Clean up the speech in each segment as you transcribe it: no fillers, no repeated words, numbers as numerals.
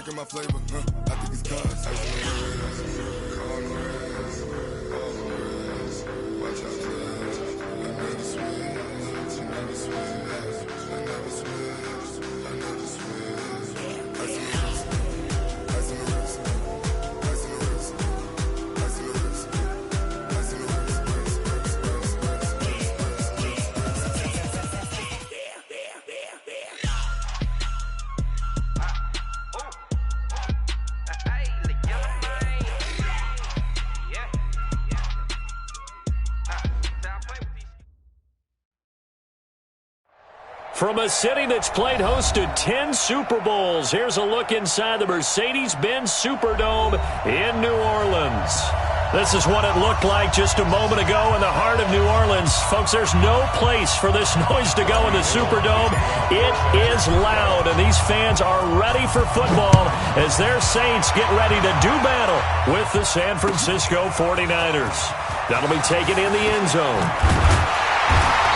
Look at my flavor, I think it's cause. Watch out, I never switch, I never switch, I never switch, I never switch. Ice in the wrist, ice in the wrist, ice in the wrist, ice in the wrist, ice in the From a city that's played host to 10 Super Bowls, here's a look inside the Mercedes-Benz Superdome in New Orleans. This is what it looked like just a moment ago in the heart of New Orleans. Folks, there's no place for this noise to go in the Superdome. It is loud, and these fans are ready for football as their Saints get ready to do battle with the San Francisco 49ers. That'll be taken in the end zone.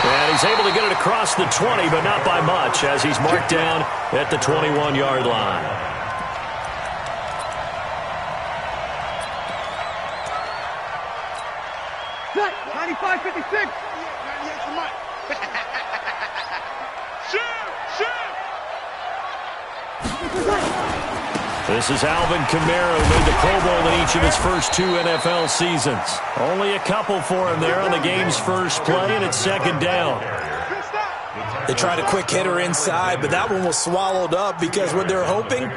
And he's able to get it across the 20, but not by much, as he's marked down at the 21-yard line. Set, 95-56. This is Alvin Kamara, who made the Pro Bowl in each of his first 2 NFL seasons. Only a couple for him there on the game's first play, and it's second down. They tried a quick hitter inside, but that one was swallowed up because what they're hoping,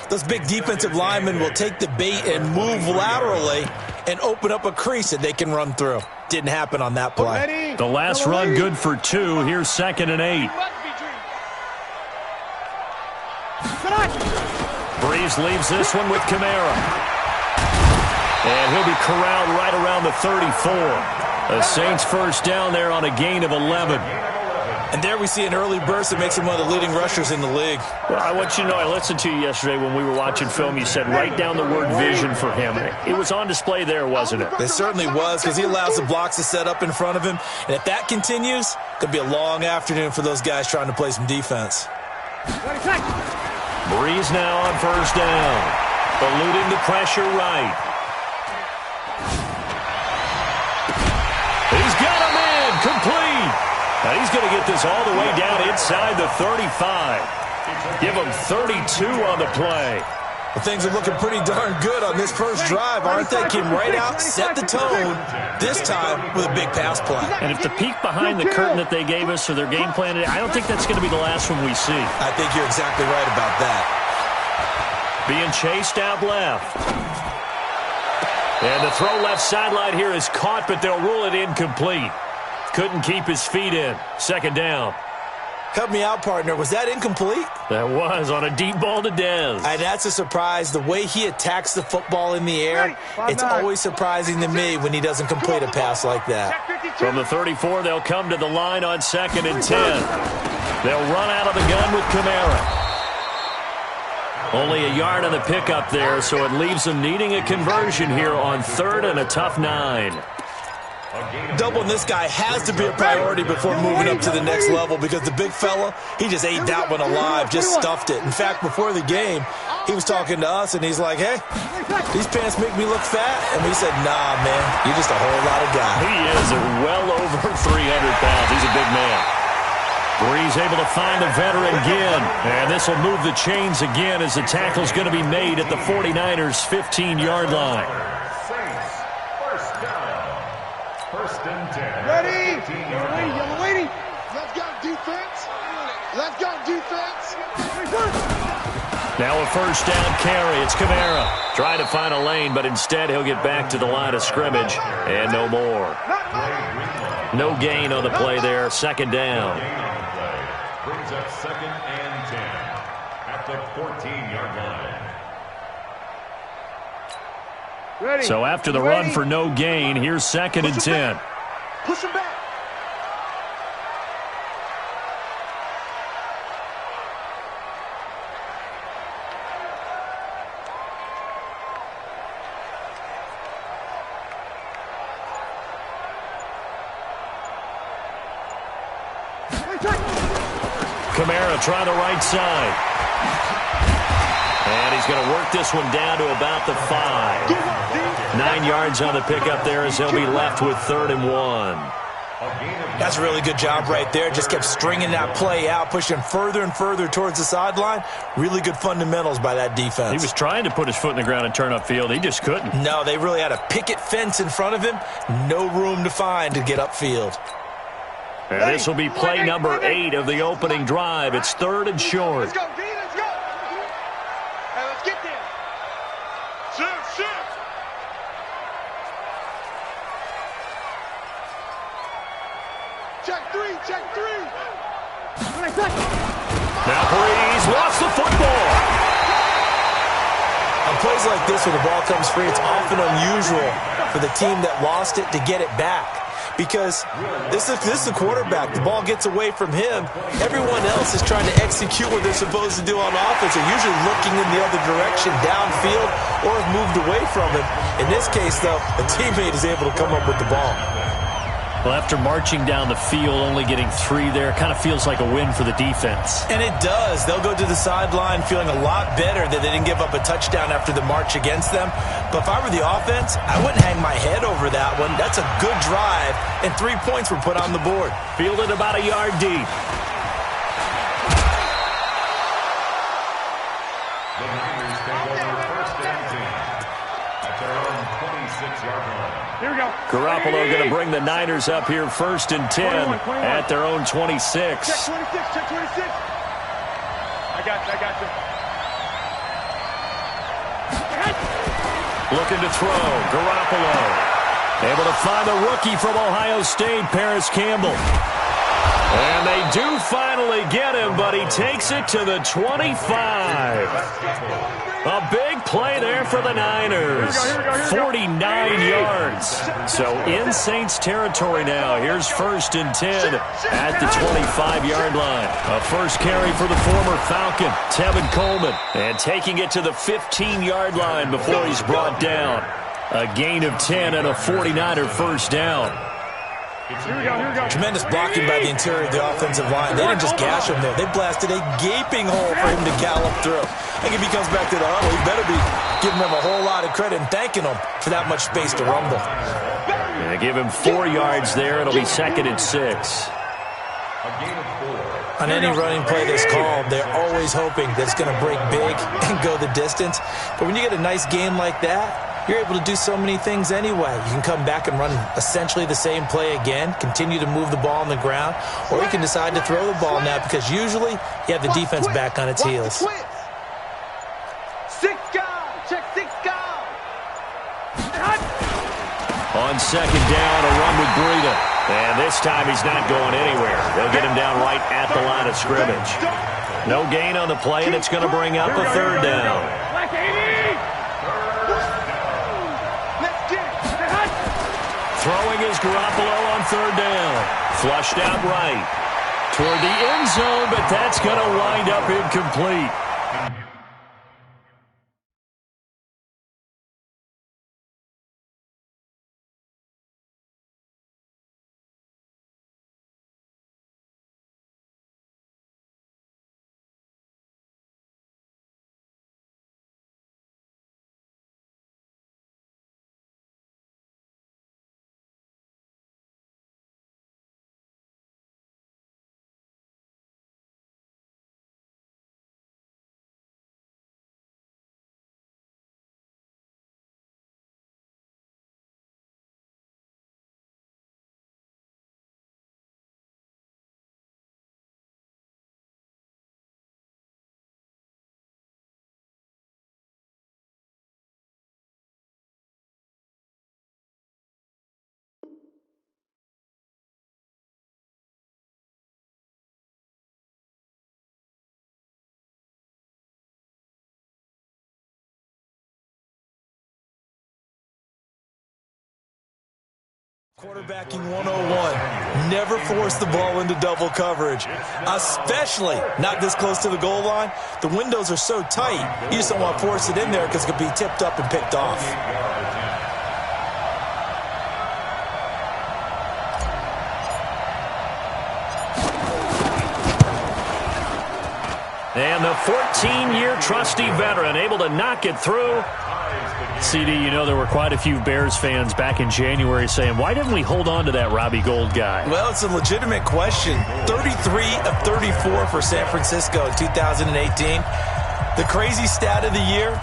those big defensive linemen will take the bait and move laterally and open up a crease that they can run through. Didn't happen on that play. The last run good for 2. Here's 2nd and 8. Breeze leaves this one with Kamara. And he'll be corralled right around the 34. The Saints first down there on a gain of 11. And there we see an early burst that makes him one of the leading rushers in the league. Well, I want you to know, I listened to you yesterday when we were watching film. You said write down the word vision for him. It was on display there, wasn't it? It certainly was, because he allows the blocks to set up in front of him. And if that continues, it'll be a long afternoon for those guys trying to play some defense. Breeze now on first down. Eluding the pressure right. He's got him in. Complete. Now he's going to get this all the way down inside the 35. Give him 32 on the play. Well, things are looking pretty darn good on this first drive, aren't they? Came right out, set the tone, this time with a big pass play. And if the peek behind the curtain that they gave us or their game plan, I don't think that's going to be the last one we see. I think you're exactly right about that. Being chased out left. And the throw left sideline here is caught, but they'll rule it incomplete. Couldn't keep his feet in. Second down. Help me out, partner. Was that incomplete? That was on a deep ball to Dez. And that's a surprise. The way he attacks the football in the air, it's always surprising to me when he doesn't complete a pass like that. From the 34, they'll come to the line on 2nd and 10. They'll run out of the gun with Kamara. Only a yard on the pickup there, so it leaves them needing a conversion here on 3rd and a tough 9. Doubling this guy has to be a priority before moving up to the next level, because the big fella, he just ate that one alive, just stuffed it. In fact, before the game, he was talking to us, and he's like, hey, these pants make me look fat. And we said, nah, man, you're just a whole lot of guy. He is well over 300 pounds. He's a big man. Breeze able to find the veteran again. And this will move the chains again as the tackle's going to be made at the 49ers' 15-yard line. Ready? Yellow lady. Let's go, defense. Let's go, defense. Now a first down carry. It's Kamara. Trying to find a lane, but instead he'll get back to the line of scrimmage. And no more. No gain on the play there. Second down. Brings up 2nd and 10 at the 14-yard line. Ready. So after the run for no gain, here's 2nd and 10. Push him back. Kamara try the right side. And he's going to work this one down to about the 5. 9 yards on the pickup there as he'll be left with 3rd and 1. That's a really good job right there. Just kept stringing that play out, pushing further and further towards the sideline. Really good fundamentals by that defense. He was trying to put his foot in the ground and turn upfield. He just couldn't. No, they really had a picket fence in front of him. No room to find to get upfield. And this will be play number 8 of the opening drive. It's 3rd and short. Let's go, D, let's go. Hey, let's get there. Shift. Check three. Now Breeze lost the football. On plays like this where the ball comes free, it's often unusual for the team that lost it to get it back. Because this is the quarterback. The ball gets away from him. Everyone else is trying to execute what they're supposed to do on offense. They're usually looking in the other direction, downfield, or have moved away from him. In this case, though, a teammate is able to come up with the ball. Well, after marching down the field, only getting 3 there, kind of feels like a win for the defense. And it does. They'll go to the sideline feeling a lot better that they didn't give up a touchdown after the march against them. But if I were the offense, I wouldn't hang my head over that one. That's a good drive, and 3 points were put on the board. Fielded about a yard deep. The Niners take over 1st and 10 at their own 26-yard line. Here we go. Garoppolo going to bring the Niners up here 1st and 10 at their own 26. Check 26. I got you. Looking to throw. Garoppolo. Able to find the rookie from Ohio State, Paris Campbell. And they do finally get him, but he takes it to the 25. A big play there for the Niners. 49 yards. So in Saints territory now. Here's 1st and 10 at the 25-yard line. A first carry for the former Falcon, Tevin Coleman. And taking it to the 15-yard line before he's brought down. A gain of 10 and a 49er first down. Here we go. Tremendous blocking by the interior of the offensive line. They didn't just gash him there. They blasted a gaping hole for him to gallop through. I think if he comes back to the huddle, he better be giving them a whole lot of credit and thanking them for that much space to rumble. And they give him 4 yards there. It'll be 2nd and 6. A gain of 4. On any running play that's called, they're always hoping that it's going to break big and go the distance. But when you get a nice game like that, you're able to do so many things anyway. You can come back and run essentially the same play again, continue to move the ball on the ground, or you can decide to throw the ball now because usually you have the defense back on its heels. 6 guys. Check 6 guys. On 2nd down, a run with Breida. And this time he's not going anywhere. They'll get him down right at the line of scrimmage. No gain on the play, and it's going to bring up a 3rd down. Throwing is Garoppolo on 3rd down. Flushed out right. Toward the end zone, but that's going to wind up incomplete. Quarterbacking 101. Never force the ball into double coverage, especially not this close to the goal line. The windows are so tight, you just don't want to force it in there because it could be tipped up and picked off. And the 14-year trusty veteran able to knock it through. CD, you know there were quite a few Bears fans back in January saying, why didn't we hold on to that Robbie Gould guy? Well, it's a legitimate question. 33 of 34 for San Francisco in 2018. The crazy stat of the year,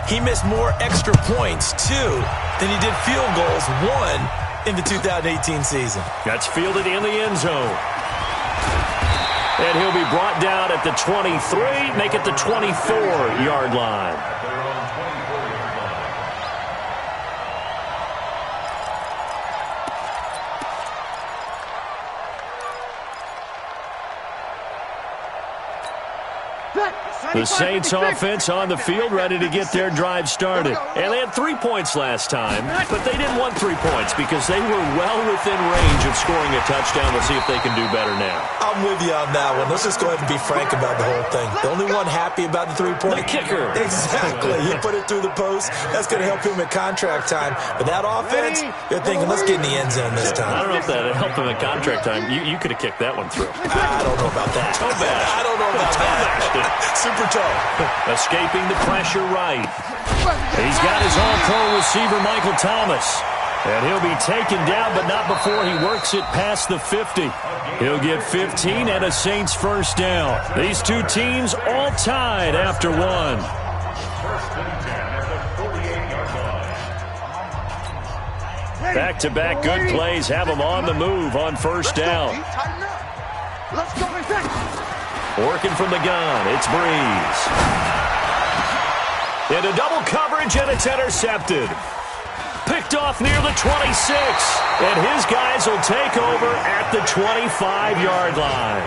he missed more extra points, 2, than he did field goals, 1, in the 2018 season. That's fielded in the end zone. And he'll be brought down at the 23, make it the 24-yard line. The Saints offense on the field, ready to get their drive started. And they had 3 points last time, but they didn't want 3 points because they were well within range of scoring a touchdown. We'll see if they can do better now. I'm with you on that one. Let's just go ahead and be frank about the whole thing. The only one happy about the 3-point? The kicker. Exactly. He put it through the post. That's going to help him at contract time. But that offense, you're thinking, let's get in the end zone this time. I don't know if that helped him at contract time. You could have kicked that one through. I don't know about that. Toe bash. I don't know about that. Super toe. Escaping the pressure right. He's got his all-pro receiver, Michael Thomas. And he'll be taken down, but not before he works it past the 50. He'll get 15 and a Saints first down. These two teams all tied after one. Back-to-back good plays have them on the move on first down. Working from the gun, it's Breeze. Into double coverage, and it's intercepted. Picked off near the 26, and his guys will take over at the 25-yard line.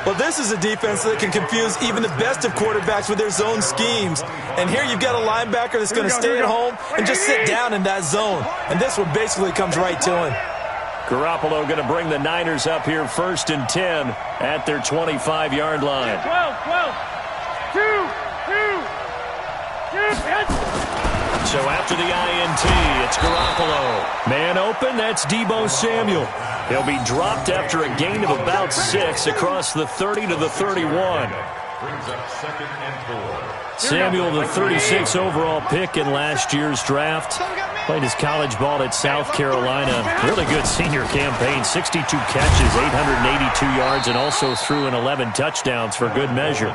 Well, this is a defense that can confuse even the best of quarterbacks with their zone schemes. And here you've got a linebacker that's going to stay at home and just sit down in that zone. And this one basically comes right to him. Garoppolo going to bring the Niners up here 1st and 10 at their 25-yard line. 12, 2. So after the INT, it's Garoppolo. Man open, that's Deebo Samuel. He'll be dropped after a gain of about 6 across the 30 to the 31. Brings up 2nd and 4. Samuel, the 36 overall pick in last year's draft. Played his college ball at South Carolina. Really good senior campaign. 62 catches, 882 yards, and also threw in 11 touchdowns for good measure.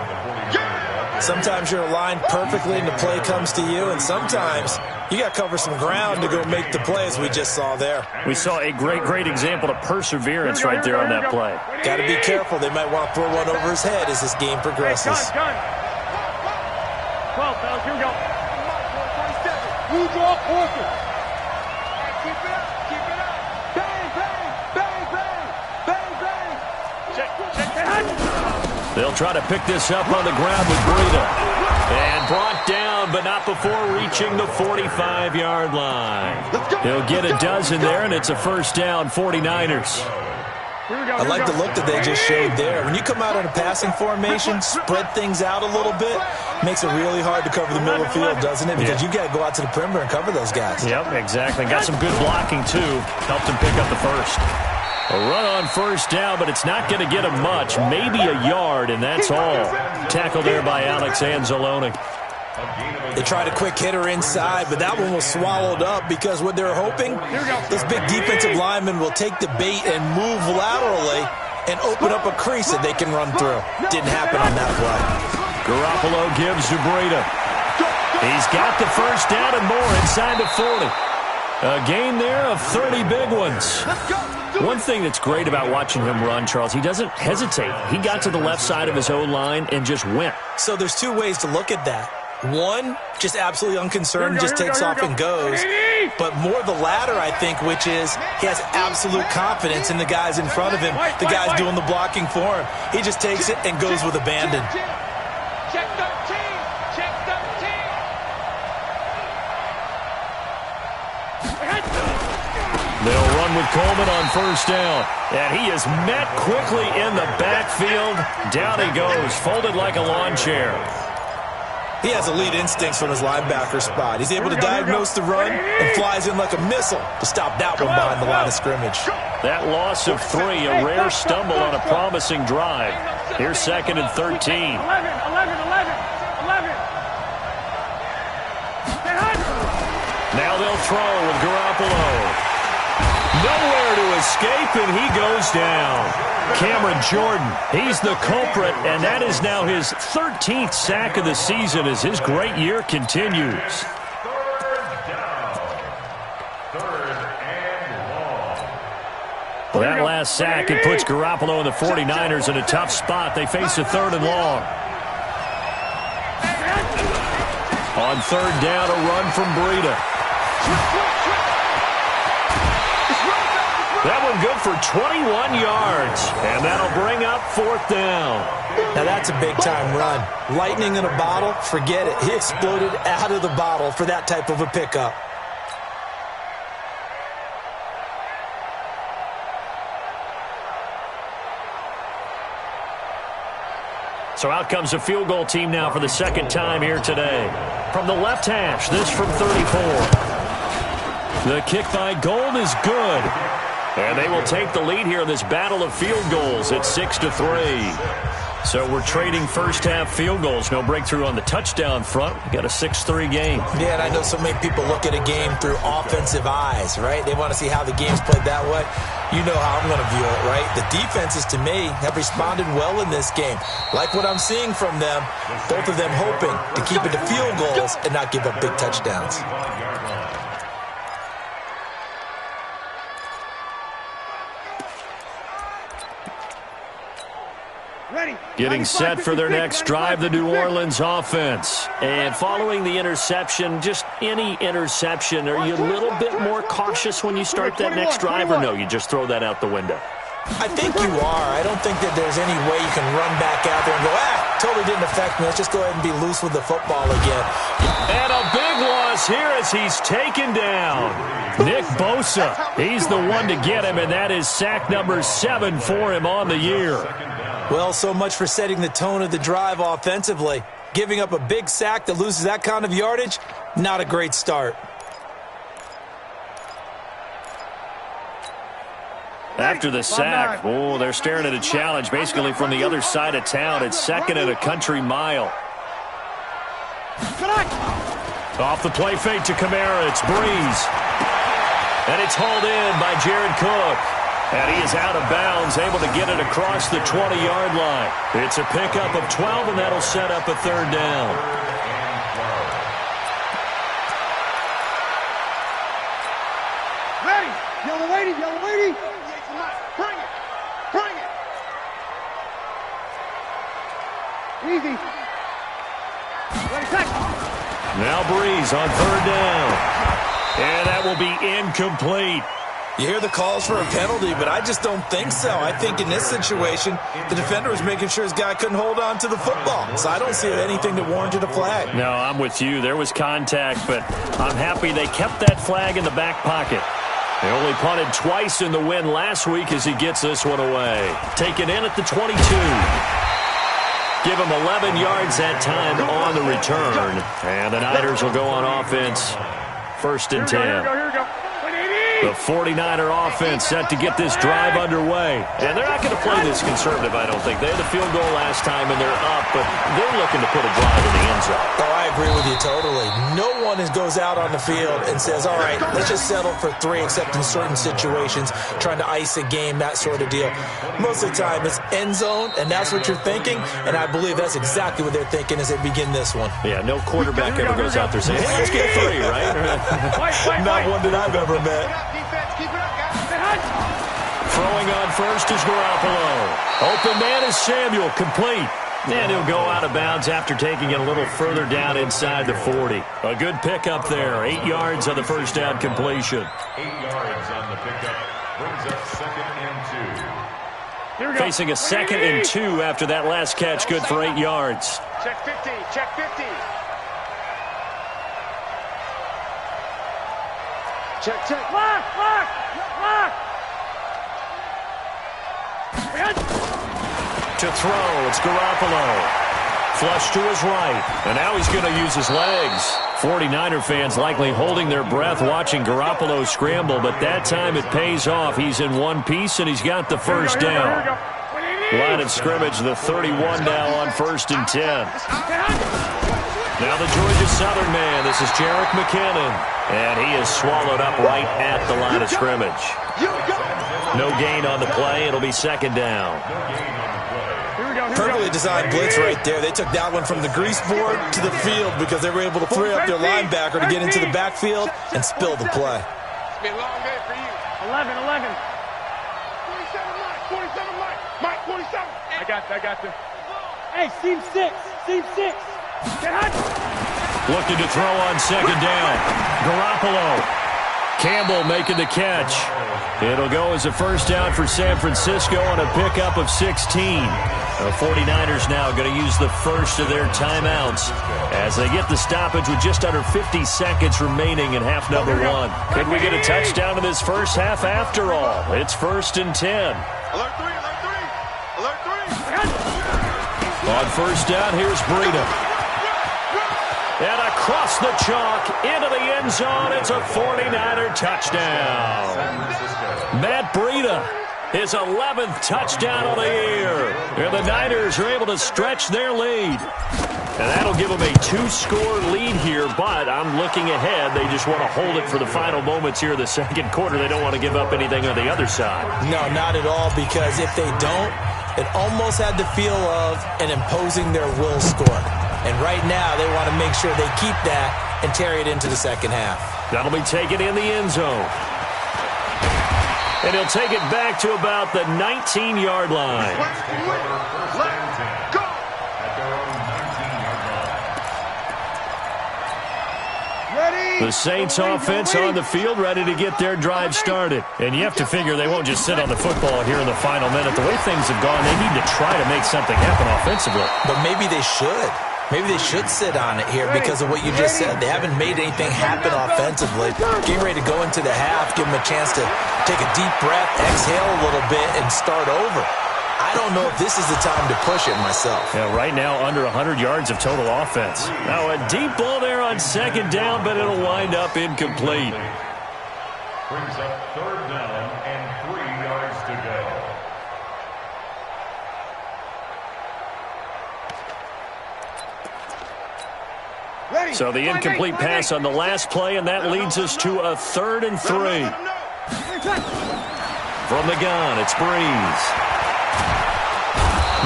Sometimes you're aligned perfectly and the play comes to you, and sometimes you got to cover some ground to go make the play, as we just saw there. We saw a great example of perseverance right there on that play. Got to be careful. They might want to throw one over his head as this game progresses. 12, fellas, here we go. You draw Porter. Keep it up, keep it up. Bang, bang, bang, bang, bang, bang. Check. They'll try to pick this up on the ground with Breida. And brought down, but not before reaching the 45-yard line. He'll get a dozen there, and it's a first down, 49ers. I like the look that they just showed there. When you come out in a passing formation, spread things out a little bit, makes it really hard to cover the middle of the field, doesn't it? Because you got to go out to the perimeter and cover those guys. Yep, exactly. Got some good blocking, too. Helped him pick up the first. A run on first down, but it's not going to get him much. Maybe a yard, and that's all. Tackle there by Alex Anzalone. They tried a quick hitter inside, but that one was swallowed up because what they're hoping, this big defensive lineman will take the bait and move laterally and open up a crease that they can run through. Didn't happen on that play. Garoppolo gives to Breida. He's got the first down and more inside the 40. A gain there of 30 big ones. One thing that's great about watching him run, Charles, he doesn't hesitate. He got to the left side of his O-line and just went. So there's two ways to look at that. One, just absolutely unconcerned, just takes off and goes. But more the latter, I think, which is he has absolute confidence in the guys in front of him, the guys doing the blocking for him. He just takes it and goes with abandon. Check 13, check 13. They'll run with Coleman on first down. And he is met quickly in the backfield. Down he goes, folded like a lawn chair. He has elite instincts from his linebacker spot. He's able to diagnose the run and flies in like a missile to stop that one behind the line of scrimmage. That loss of 3, a rare stumble on a promising drive. Here's 2nd and 13. 11. Now they'll throw with Garoppolo. Nowhere to escape, and he goes down. Cameron Jordan, he's the culprit, and that is now his 13th sack of the season as his great year continues. Well, that last sack, it puts Garoppolo and the 49ers in a tough spot. They face a 3rd and long. On 3rd down, a run from Breida. That one good for 21 yards, and that'll bring up 4th down. Now that's a big-time run. Lightning in a bottle, forget it. He exploded out of the bottle for that type of a pickup. So out comes a field goal team now for the 2nd time here today. From the left hash, this from 34. The kick by Gold is good. And they will take the lead here in this battle of field goals at 6-3. So we're trading first-half field goals. No breakthrough on the touchdown front. We got a 6-3 game. Yeah, and I know so many people look at a game through offensive eyes, right? They want to see how the game's played that way. You know how I'm going to view it, right? The defenses, to me, have responded well in this game. Like what I'm seeing from them, both of them hoping to keep it to field goals and not give up big touchdowns. Getting set for their next drive, the New Orleans offense. And following the interception, just any interception, are you a little bit more cautious when you start that next drive, or no, you just throw that out the window? I think you are. I don't think that there's any way you can run back out there and go, totally didn't affect me. Let's just go ahead and be loose with the football again. And a big loss here as he's taken down. Nick Bosa, he's the one to get him, and that is sack number 7 for him on the year. Well, so much for setting the tone of the drive offensively. Giving up a big sack that loses that kind of yardage, not a great start. After the sack, they're staring at a challenge basically from the other side of town. It's 2nd and a country mile. Off the play fake to Kamara, it's Breeze. And it's hauled in by Jared Cook. And he is out of bounds, able to get it across the 20-yard line. It's a pickup of 12, and that'll set up a 3rd down. Ready! Yellow lady, yellow lady! Bring it! Bring it! Easy. Ready, set. Now Breeze on 3rd down. And that will be incomplete. You hear the calls for a penalty, but I just don't think so. I think in this situation, the defender was making sure his guy couldn't hold on to the football. So I don't see anything that warranted a flag. No, I'm with you. There was contact, but I'm happy they kept that flag in the back pocket. They only punted twice in the win last week as he gets this one away. Taken in at the 22. Give him 11 yards that time on the return. And the Niners will go on offense. 1st and 10. Here we go. The 49er offense set to get this drive underway. And they're not going to play this conservative, I don't think. They had the field goal last time, and they're up, but they're looking to put a drive in the end zone. Oh, I agree with you totally. No one goes out on the field and says, all right, let's just settle for 3, except in certain situations, trying to ice a game, that sort of deal. Most of the time, it's end zone, and that's what you're thinking, and I believe that's exactly what they're thinking as they begin this one. Yeah, no quarterback ever goes out there saying, hey, let's get 3, right? Not one that I've ever met. Defense, keep it up, guys. Throwing on first is Garoppolo. Open man is Samuel, complete. And he'll go out of bounds after taking it a little further down inside the 40. A good pickup there. 8 yards on the first down completion. 8 yards on the pickup. Brings up 2nd and 2. Here we go. Facing a 2nd and 2 after that last catch. Good for 8 yards. Check 50, check 50. Check. Lock. To throw, it's Garoppolo. Flush to his right, and now he's going to use his legs. 49er fans likely holding their breath watching Garoppolo scramble, but that time it pays off. He's in one piece, and he's got the first down. Line of scrimmage, the 31 now on 1st and 10. Now the Georgia Southern man. This is Jerick McKinnon. And he is swallowed up right at the line of scrimmage. No gain on the play. It'll be 2nd down. Perfectly designed blitz right there. They took that one from the grease board to the field because they were able to free up their linebacker to get into the backfield and spill the play. It's been a long day for you. 11. 47 Mike. Mike, 47. I got you. Hey, seam 6. Get hot. Looking to throw on 2nd down. Garoppolo. Campbell making the catch. It'll go as a 1st down for San Francisco on a pickup of 16. The 49ers now going to use the first of their timeouts as they get the stoppage with just under 50 seconds remaining in half number 1. Could we get a touchdown in this first half after all? It's 1st and 10. Alert 3. On 1st down, here's Breida. And across the chalk, into the end zone, it's a 49er touchdown. Matt Breida, his 11th touchdown of the year. And the Niners are able to stretch their lead. And that'll give them a 2-score lead here, but I'm looking ahead. They just want to hold it for the final moments here in the 2nd quarter. They don't want to give up anything on the other side. No, not at all, because if they don't, it almost had the feel of an imposing their will score. And right now, they want to make sure they keep that and carry it into the 2nd half. That'll be taken in the end zone. And he'll take it back to about the 19-yard line. Go. The Saints offense on the field, ready to get their drive started. And you have to figure they won't just sit on the football here in the final minute. The way things have gone, they need to try to make something happen offensively. But maybe they should. Maybe they should sit on it here because of what you just said. They haven't made anything happen offensively. Getting ready to go into the half, give them a chance to take a deep breath, exhale a little bit, and start over. I don't know if this is the time to push it myself. Yeah, right now under 100 yards of total offense. Now a deep ball there on 2nd down, but it'll wind up incomplete. Brings up 3rd down and 3 yards to go. So the incomplete pass on the last play, and that leads us to a 3rd and 3. From the gun, it's Breeze.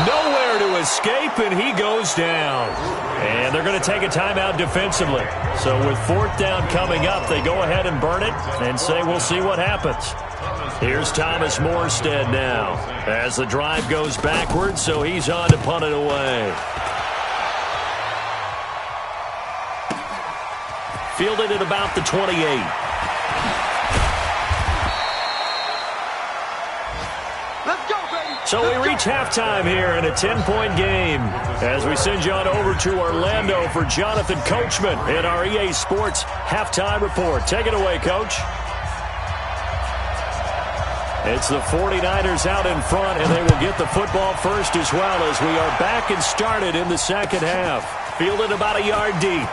Nowhere to escape, and he goes down. And they're going to take a timeout defensively. So with 4th down coming up, they go ahead and burn it and say we'll see what happens. Here's Thomas Morstead now as the drive goes backwards, so he's on to punt it away. Fielded at about the 28. So we reach halftime here in a 10-point game as we send you on over to Orlando for Jonathan Coachman in our EA Sports Halftime Report. Take it away, Coach. It's the 49ers out in front, and they will get the football first as well as we are back and started in the 2nd half. Fielded about a yard deep.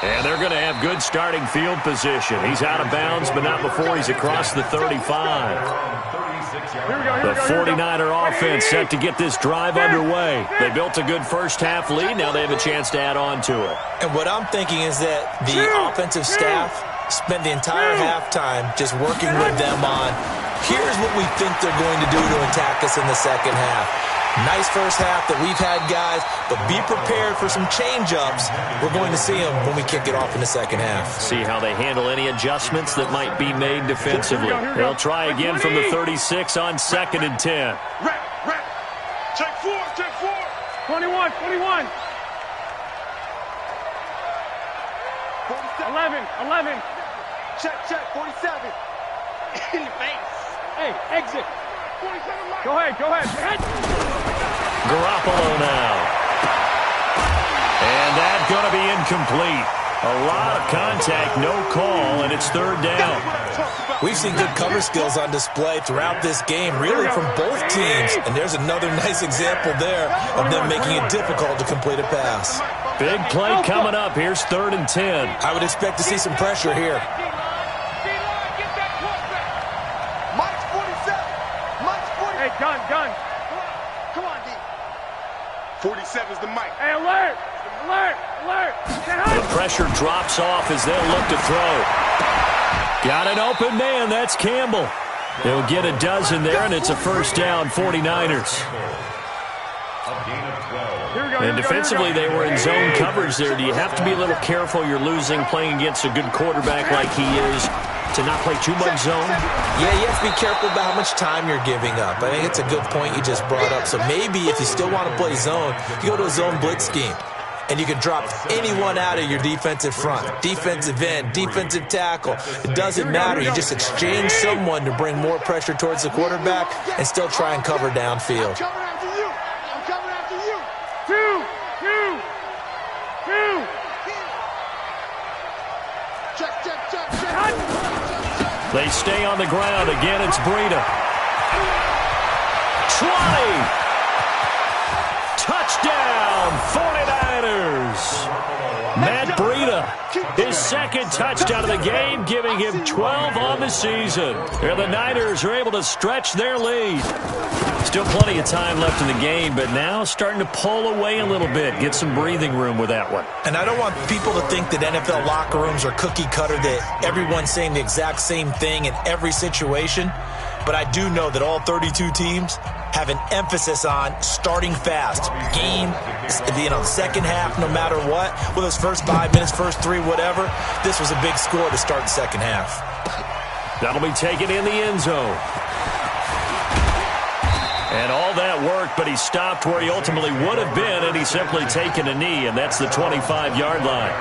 And they're going to have good starting field position. He's out of bounds, but not before he's across the 35. The 49er offense set to get this drive underway. They built a good first half lead. Now they have a chance to add on to it. And what I'm thinking is that the offensive staff spent the entire halftime just working with them on, here's what we think they're going to do to attack us in the 2nd half. Nice first half that we've had, guys, but be prepared for some change-ups. We're going to see them when we kick it off in the 2nd half. See how they handle any adjustments that might be made defensively. They'll try again from the 36 on 2nd and 10. Check 4. 21. 11. Check 47. In the face. Hey, exit. 47 Mike. Go ahead. Garoppolo now. And that's going to be incomplete. A lot of contact, no call, and it's 3rd down. We've seen good cover skills on display throughout this game, really from both teams. And there's another nice example there of them making it difficult to complete a pass. Big play coming up. Here's 3rd and 10. I would expect to see some pressure here. Mike's 47. 7's the mic. Hey, alert! Alert! Alert! The pressure drops off as they'll look to throw. Got an open man. That's Campbell. They'll get a dozen there, and it's a first down, 49ers. And defensively, they were in zone coverage there. Do you have to be a little careful? You're losing playing against a good quarterback like he is to not play too much zone? Yeah, you have to be careful about how much time you're giving up. I think it's a good point you just brought up. So maybe if you still want to play zone, you go to a zone blitz scheme. And you can drop anyone out of your defensive front, defensive end, defensive tackle. It doesn't matter. You just exchange someone to bring more pressure towards the quarterback and still try and cover downfield. I'm coming after you. Two. Check. They stay on the ground. Again, it's Breida. 20. Touchdown, 49ers. Matt Breida, his second touchdown of the game, giving him 12 on the season. And the Niners are able to stretch their lead. Still plenty of time left in the game, but now starting to pull away a little bit. Get some breathing room with that one. And I don't want people to think that NFL locker rooms are cookie cutter, that everyone's saying the exact same thing in every situation. But I do know that all 32 teams have an emphasis on starting fast. Game, second half, no matter what. Whether it's first 5 minutes, first 3, whatever. This was a big score to start the second half. That'll be taken in the end zone. And all that worked, but he stopped where he ultimately would have been, and he's simply taken a knee, and that's the 25-yard line.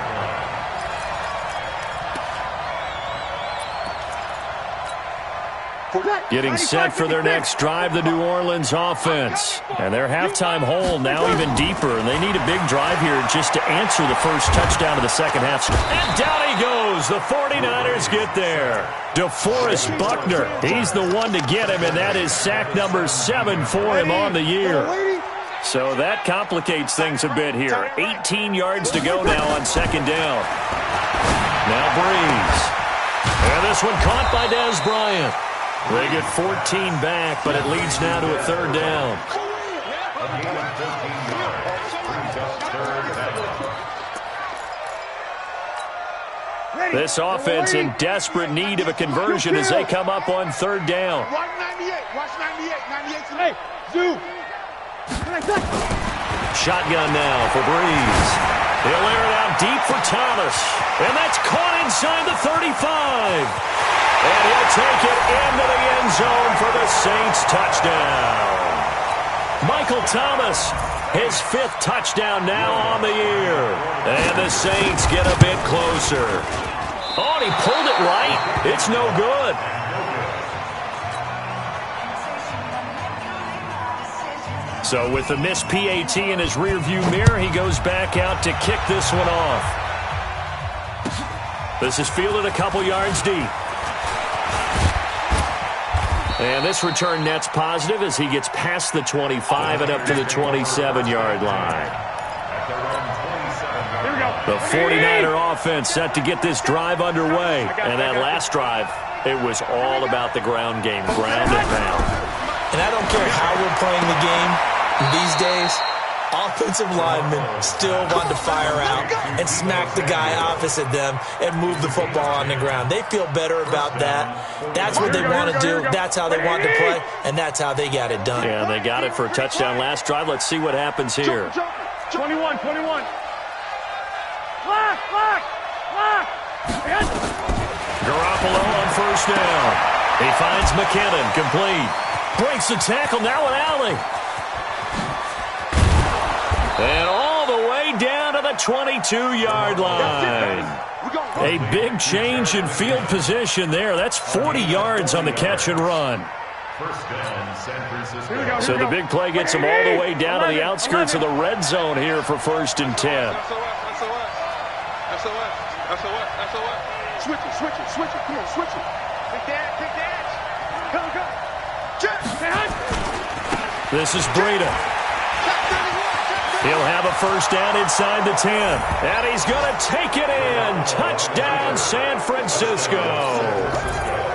Getting set for their next drive, the New Orleans offense. And their halftime hole now even deeper, and they need a big drive here just to answer the first touchdown of the second half. And down he goes. The 49ers get there. DeForest Buckner, he's the one to get him, and that is sack number 7 for him on the year. So that complicates things a bit here. 18 yards to go now on second down. Now Breeze. And this one caught by Dez Bryant. They get 14 back, but it leads now to a third down. This offense in desperate need of a conversion as they come up on third down. Watch 98. Watch 98. 98 to me. Hey, Zoo. Shotgun now for Breeze. He'll air it out deep for Thomas. And that's caught inside the 35. And he'll take it into the end zone for the Saints touchdown. Michael Thomas, his 5th touchdown now on the year. And the Saints get a bit closer. Oh, and he pulled it right. It's no good. So with the missed PAT in his rearview mirror, he goes back out to kick this one off. This is fielded a couple yards deep. And this return net's positive as he gets past the 25 and up to the 27-yard line. The 49er offense set to get this drive underway. And that last drive, it was all about the ground game, ground and pound. And I don't care how we're playing the game these days, offensive linemen still want to fire out and smack the guy opposite them and move the football on the ground. They feel better about that. That's what they want to do. That's how they want to play, and that's how they got it done. Yeah, they got it for a touchdown last drive. Let's see what happens here. 21. Garoppolo on first down. He finds McKinnon, complete. Breaks the tackle, now an alley. And all the way down to the 22-yard line. A big change in field position there. That's 40 yards on the catch and run. So the big play gets them all the way down to the outskirts of the red zone here for 1st and 10. Switch it. Come on, switch it. Big dash. Go. This is Breida. He'll have a first down inside the 10. And he's going to take it in. Touchdown, San Francisco.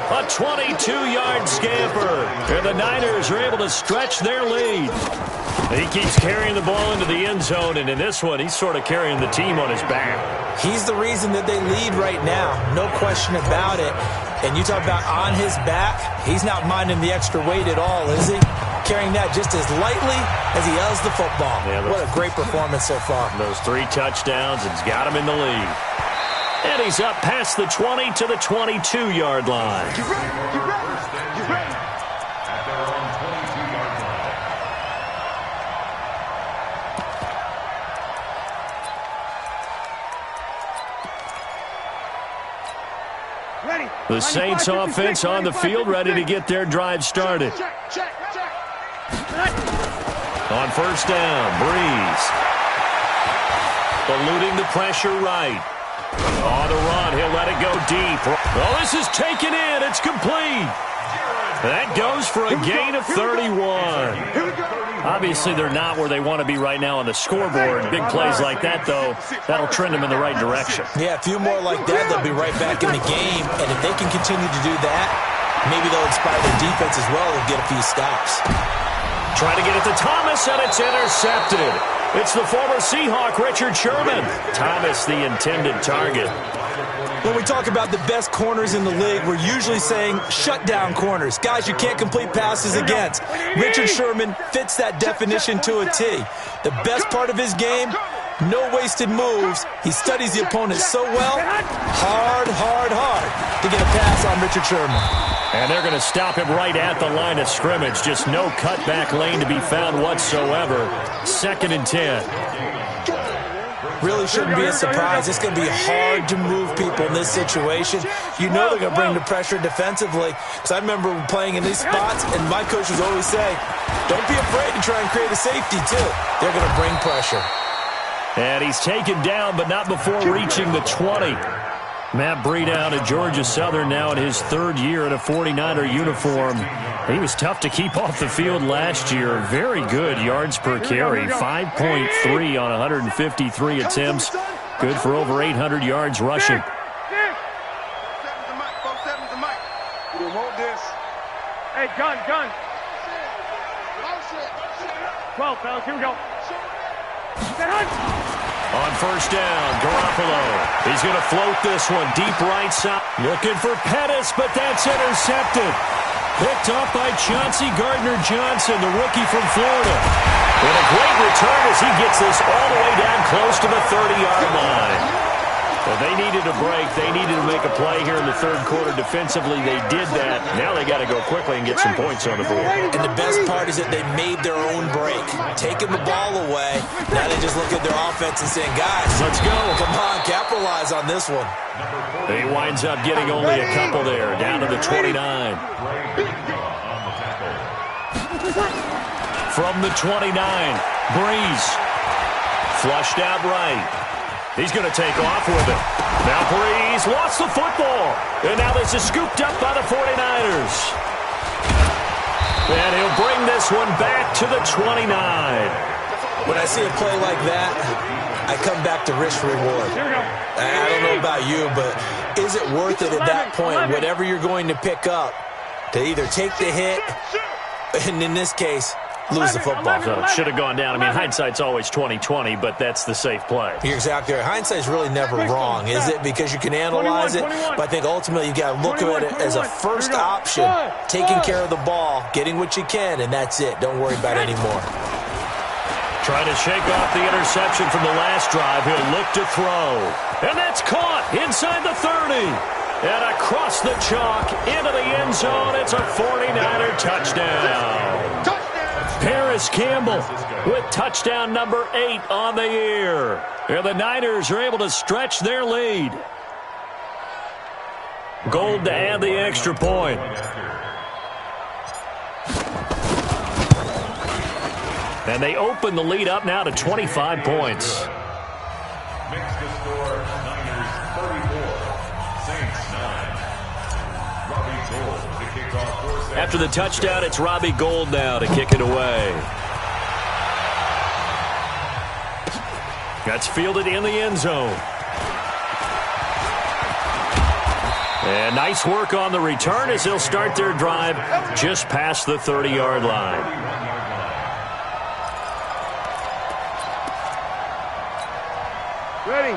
A 22-yard scamper. And the Niners are able to stretch their lead. He keeps carrying the ball into the end zone, and in this one, he's sort of carrying the team on his back. He's the reason that they lead right now. No question about it. And you talk about on his back, he's not minding the extra weight at all, is he? Carrying that just as lightly as he does the football. Yeah, what a great performance so far. Those 3 touchdowns, it's got him in the lead. And he's up past the 20 to the 22-yard line. Get ready, get ready, get ready. At their own 22-yard line. Ready. The Saints offense on the field, ready to get their drive started. Check, check, check. On first down, Breeze. Eluding the pressure right. On the run, he'll let it go deep. Oh, this is taken in. It's complete. That goes for a gain of 31. Obviously, they're not where they want to be right now on the scoreboard. Big plays like that, though, that'll trend them in the right direction. Yeah, a few more like that, they'll be right back in the game. And if they can continue to do that, maybe they'll inspire their defense as well and get a few stops. Trying to get it to Thomas, and it's intercepted. It's the former Seahawk, Richard Sherman. Thomas, the intended target. When we talk about the best corners in the league, we're usually saying shutdown corners, guys you can't complete passes against. Richard Sherman fits that definition to a T. The best part of his game, no wasted moves. He studies the opponent so well, hard to get a pass on Richard Sherman. And they're going to stop him right at the line of scrimmage. Just no cutback lane to be found whatsoever. 2nd and 10. Really shouldn't be a surprise. It's going to be hard to move people in this situation. You know they're going to bring the pressure defensively. Because I remember playing in these spots, and my coach would always say, don't be afraid to try and create a safety, too. They're going to bring pressure. And he's taken down, but not before reaching the 20. Matt Breida out of Georgia Southern now in his 3rd year in a 49er uniform. He was tough to keep off the field last year. Very good yards per carry, 5.3 on 153 attempts. Good for over 800 yards rushing. Hey, gun. 12, fellas, here we go. On first down, Garoppolo. He's going to float this one deep right side. Looking for Pettis, but that's intercepted. Picked up by Chauncey Gardner-Johnson, the rookie from Florida. And a great return as he gets this all the way down close to the 30-yard line. Well, they needed a break. They needed to make a play here in the 3rd quarter. Defensively, they did that. Now they got to go quickly and get some points on the board. And the best part is that they made their own break. Taking the ball away. Now they just look at their offense and saying, guys, let's go. Come on, capitalize on this one. He winds up getting only a couple there, down to the 29. From the 29, Breeze. Flushed out right. He's going to take off with it. Now Breeze lost the football. And now this is scooped up by the 49ers. And he'll bring this one back to the 29. When I see a play like that, I come back to risk reward. I don't know about you, but is it worth it at that point, whatever you're going to pick up, to either take the hit, and in this case, lose the football? So it should have gone down. I mean, hindsight's always 20/20, but that's the safe play. You're exactly right. Hindsight's really never wrong, is it? Because you can analyze it, but I think ultimately you got to look at it as a first option, taking care of the ball, getting what you can, and that's it. Don't worry about it anymore. Trying to shake off the interception from the last drive. He'll look to throw. And that's caught inside the 30. And across the chalk into the end zone. It's a 49er touchdown. Paris Campbell with touchdown number 8 on the year. And the Niners are able to stretch their lead. Gold to add the extra point. And they open the lead up now to 25 points. Makes the score Niners 34, Saints 9. Robbie Gould to kick off for Saints. After the touchdown, it's Robbie Gould now to kick it away. That's fielded in the end zone. And nice work on the return as they'll start their drive just past the 30-yard line.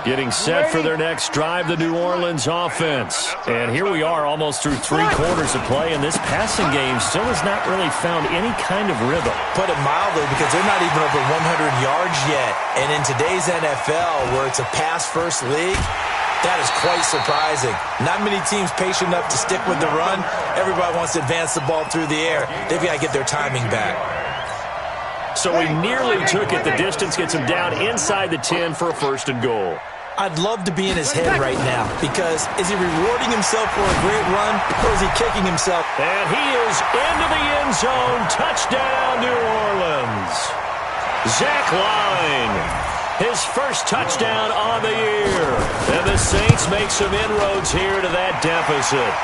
Getting set for their next drive, the New Orleans offense. And here we are almost through 3 quarters of play, and this passing game still has not really found any kind of rhythm. Put it mildly, because they're not even over 100 yards yet. And in today's NFL, where it's a pass-first league, that is quite surprising. Not many teams patient enough to stick with the run. Everybody wants to advance the ball through the air. They've got to get their timing back. So he nearly took it. The distance gets him down inside the 10 for a 1st and goal. I'd love to be in his head right now, because is he rewarding himself for a great run, or is he kicking himself? And he is into the end zone. Touchdown, New Orleans. Zach Line, his first touchdown on the year. And the Saints make some inroads here to that deficit.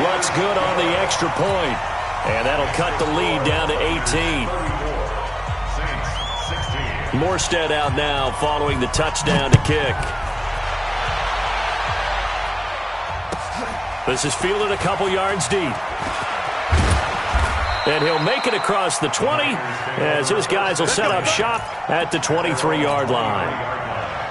What's good on the extra point? And that'll cut the lead down to 18. Morstead out now following the touchdown to kick. This is fielded a couple yards deep. And he'll make it across the 20 as his guys will set up shop at the 23-yard line.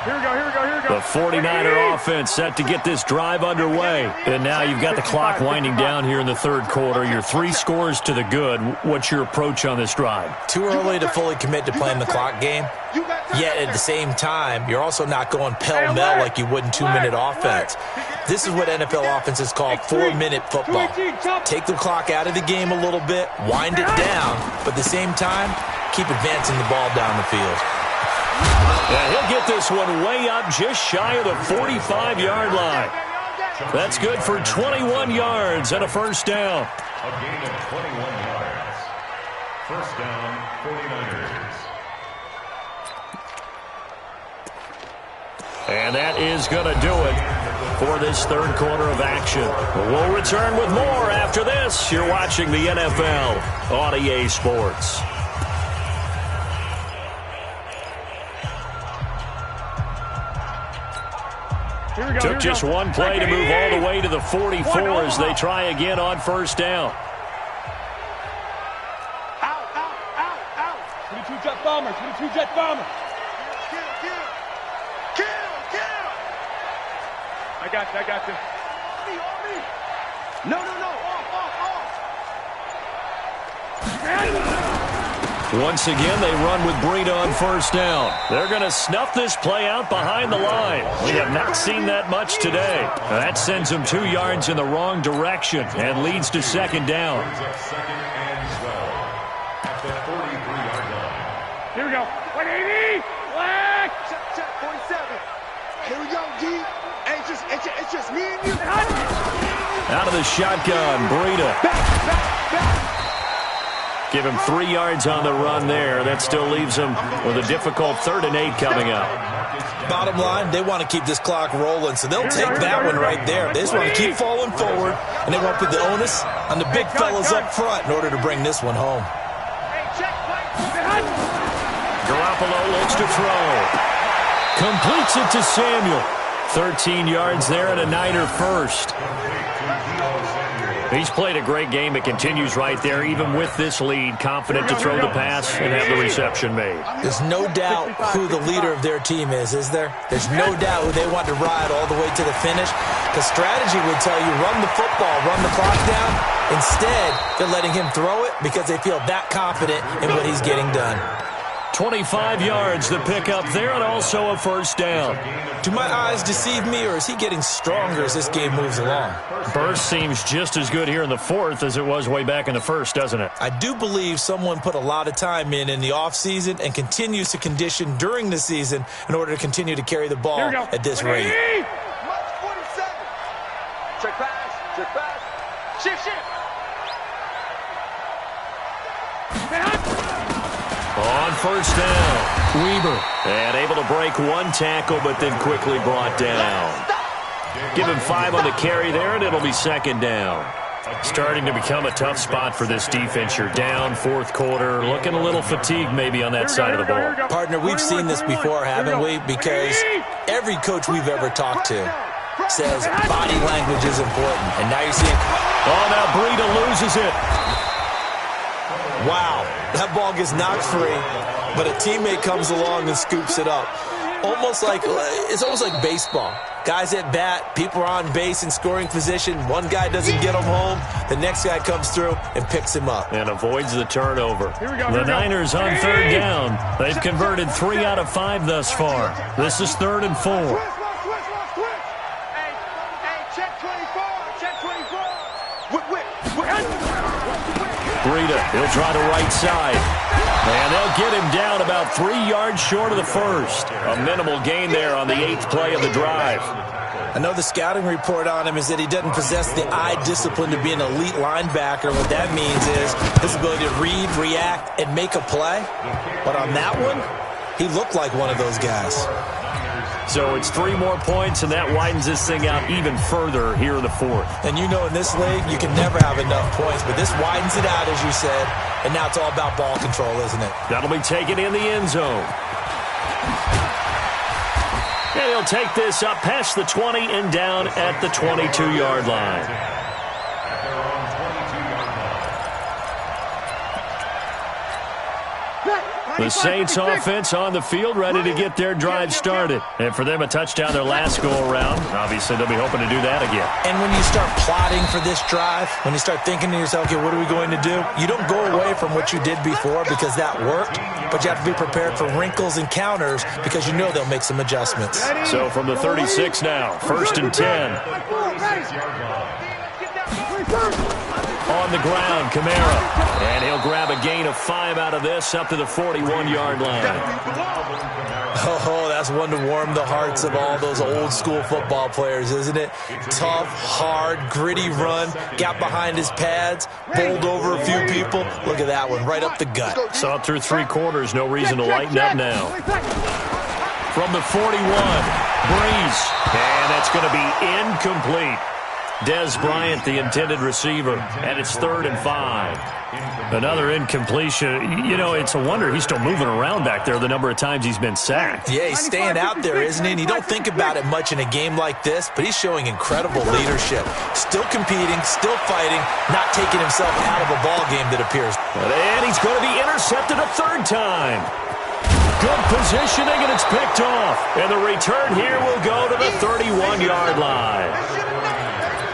Here we go, here we go, here we go. The 49er offense set to get this drive underway. And now you've got the clock winding down here in the 3rd quarter. You're 3 scores to the good. What's your approach on this drive? Too early to fully commit to playing the clock game. Yet at the same time, you're also not going pell-mell like you would in 2-minute offense. This is what NFL offenses call 4-minute football. Take the clock out of the game a little bit, wind it down, but at the same time, keep advancing the ball down the field. And he'll get this one way up just shy of the 45-yard line. That's good for 21 yards and a 1st down. A gain of 21 yards. 1st down, 49ers. And that is going to do it for this 3rd quarter of action. We'll return with more after this. You're watching the NFL on EA Sports. Took just one play to move all the way to the 44 as they try again on 1st down. Out, out, out, out. 22 jet bomber, 22 jet bomber. Kill, kill. Kill, kill. I got you, I got you. On me. No, no, no. Off. Once again, they run with Breida on 1st down. They're going to snuff this play out behind the line. We have not seen that much today. That sends them 2 yards in the wrong direction and leads to 2nd down. Here we go. 180. Black. Check, 47. Here we go, D. Hey, it's just me and you. Out of the shotgun, Breida. Back. Give him 3 yards on the run there. That still leaves him with a difficult 3rd and 8 coming up. Bottom line, they want to keep this clock rolling, so they'll take that one right there. They just want to keep falling forward, and they want to put the onus on the big fellas up front in order to bring this one home. Garoppolo looks to throw. Completes it to Samuel. 13 yards there and a Niner 1st. He's played a great game. It continues right there, even with this lead, confident to throw the pass and have the reception made. There's no doubt who the leader of their team is there? There's no doubt who they want to ride all the way to the finish. Because strategy would tell you, run the football, run the clock down. Instead, they're letting him throw it because they feel that confident in what he's getting done. 25 yards the pickup there, and also a 1st down. Do my eyes deceive me, or is he getting stronger as this game moves along? Burst seems just as good here in the 4th as it was way back in the 1st, doesn't it? I do believe someone put a lot of time in the offseason and continues to condition during the season in order to continue to carry the ball at this rate. 47. Check pass. Shift. On 1st down, Weber. And able to break one tackle, but then quickly brought down. Give him 5 on the carry there, and it'll be 2nd down. Starting to become a tough spot for this defense. You're down fourth quarter, looking a little fatigued maybe on that side of the ball. Partner, we've seen this before, haven't we? Because every coach we've ever talked to says body language is important. And now you're seeing... Oh, now Breida loses it. Wow, that ball gets knocked free, but a teammate comes along and scoops it up. It's almost like baseball. Guys at bat, people are on base in scoring position. One guy doesn't get him home. The next guy comes through and picks him up. And avoids the turnover. The Niners on third down. They've converted 3 out of 5 thus far. This is 3rd and 4. Check 24. Check 24. Breida, he'll try the right side. And they'll get him down about 3 yards short of the first. A minimal gain there on the 8th play of the drive. I know the scouting report on him is that he doesn't possess the eye discipline to be an elite linebacker. What that means is his ability to read, react, and make a play. But on that one, he looked like one of those guys. So it's 3 more points, and that widens this thing out even further here in the 4th. And you know in this league, you can never have enough points, but this widens it out, as you said, and now it's all about ball control, isn't it? That'll be taken in the end zone. And he'll take this up past the 20 and down at the 22-yard line. The Saints offense on the field, ready to get their drive started. And for them, a touchdown their last go-around. Obviously, they'll be hoping to do that again. And when you start plotting for this drive, when you start thinking to yourself, okay, what are we going to do? You don't go away from what you did before because that worked, but you have to be prepared for wrinkles and counters because you know they'll make some adjustments. So from the 36 now, 1st and 10. On the ground, Kamara. And he'll grab a gain of 5 out of this up to the 41-yard line. Oh, that's one to warm the hearts of all those old-school football players, isn't it? Tough, hard, gritty run, got behind his pads, bowled over a few people. Look at that one, right up the gut. Saw it through 3 quarters, no reason to lighten up now. From the 41, Breeze. And that's going to be incomplete. Dez Bryant, the intended receiver, and it's 3rd and 5. Another incompletion. You know, it's a wonder he's still moving around back there the number of times he's been sacked. Yeah, he's staying out there, isn't he? And you don't think about it much in a game like this, but he's showing incredible leadership. Still competing, still fighting, not taking himself out of a ball game that appears. And he's going to be intercepted a 3rd time. Good positioning, and it's picked off. And the return here will go to the 31-yard line.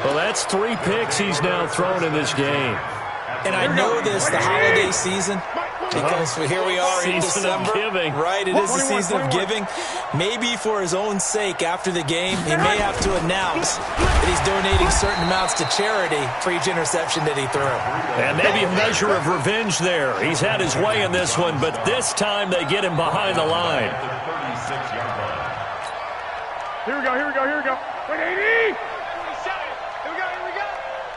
Well, that's 3 picks he's now thrown in this game. And I know this, the holiday season, because here we are in December. Of giving. Right, it is the season of giving. Maybe for his own sake after the game, he may have to announce that he's donating certain amounts to charity for each interception that he threw. And maybe a measure of revenge there. He's had his way in this one, but this time they get him behind the line. Here we go, here we go, here we go. Wait, 80!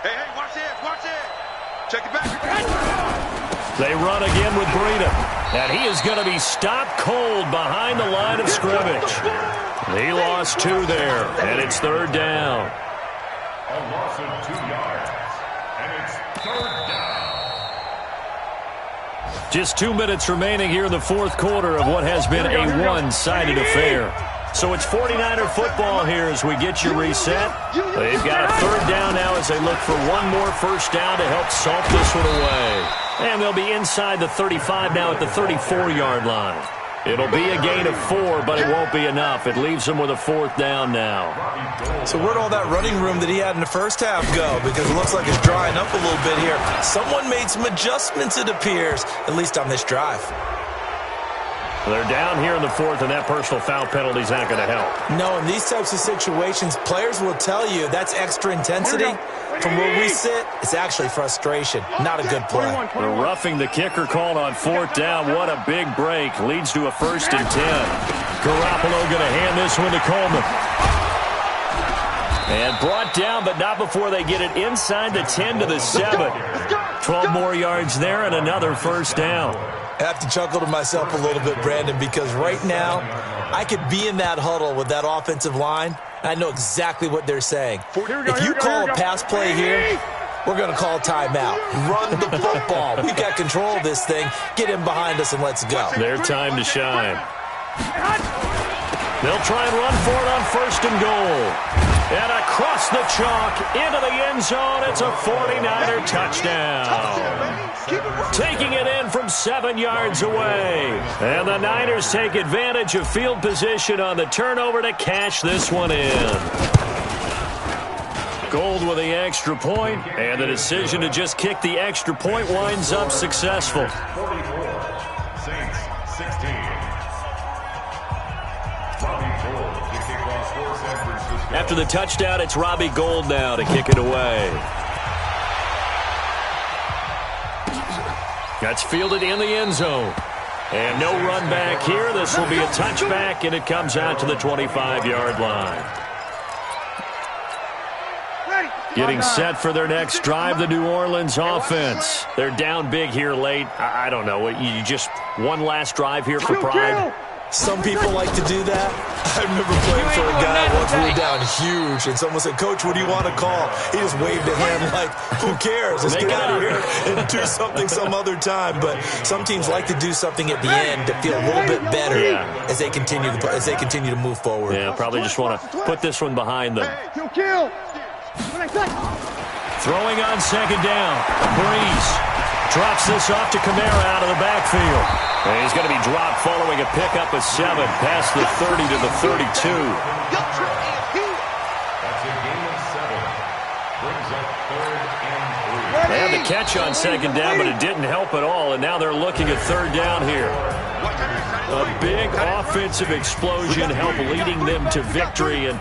Hey, watch it. Check it back. They run again with Breida. And he is going to be stopped cold behind the line of scrimmage. He lost 2 there, and it's 3rd down. A loss of 2 yards, and it's 3rd down. Just 2 minutes remaining here in the 4th quarter of what has been a one-sided affair. So it's 49er football here as we get you reset. They've got a 3rd down now as they look for one more first down to help salt this one away. And they'll be inside the 35 now at the 34-yard line. It'll be a gain of 4, but it won't be enough. It leaves them with a 4th down now. So where'd all that running room that he had in the first half go? Because it looks like it's drying up a little bit here. Someone made some adjustments, it appears, at least on this drive. They're down here in the 4th, and that personal foul penalty is not going to help. No, in these types of situations, players will tell you that's extra intensity. From where we sit, it's actually frustration, not a good play. The roughing the kicker called on 4th down. What a big break. Leads to a 1st and 10. Garoppolo going to hand this one to Coleman. And brought down, but not before they get it inside the 10 to the 7. 12 more yards there and another 1st down. I have to chuckle to myself a little bit, Brandon, because right now I could be in that huddle with that offensive line. I know exactly what they're saying. If you call a pass play here, we're going to call timeout. Run the football. We got control of this thing. Get him behind us and let's go. Their time to shine. They'll try and run for it on 1st and goal. And across the chalk, into the end zone, it's a 49er touchdown. Taking it in from 7 yards away. And the Niners take advantage of field position on the turnover to cash this one in. Gold with the extra point, and the decision to just kick the extra point winds up successful. 44, Saints 16. After the touchdown, it's Robbie Gould now to kick it away. That's fielded in the end zone. And no run back here. This will be a touchback, and it comes out to the 25-yard line. Getting set for their next drive, the New Orleans offense. They're down big here late. I don't know. You just one last drive here for pride? Some people like to do that. I remember playing for a guy once. We were down huge, and someone said, "Coach, what do you want to call?" He just waved a hand like, "Who cares? Let's get out of here and do something some other time." But some teams like to do something at the end to feel a little bit better as they continue to move forward. Yeah, probably just want to put this one behind them. Throwing on 2nd down. Breeze drops this off to Kamara out of the backfield. And he's going to be dropped following a pickup of 7 past the 30 to the 32. That's a gain of 7. Brings up 3rd and 3. They had the catch on 2nd down, but it didn't help at all. And now they're looking at 3rd down here. A big offensive explosion helped leading them to victory. And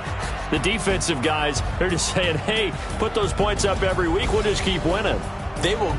the defensive guys, they're just saying, hey, put those points up every week. We'll just keep winning. They will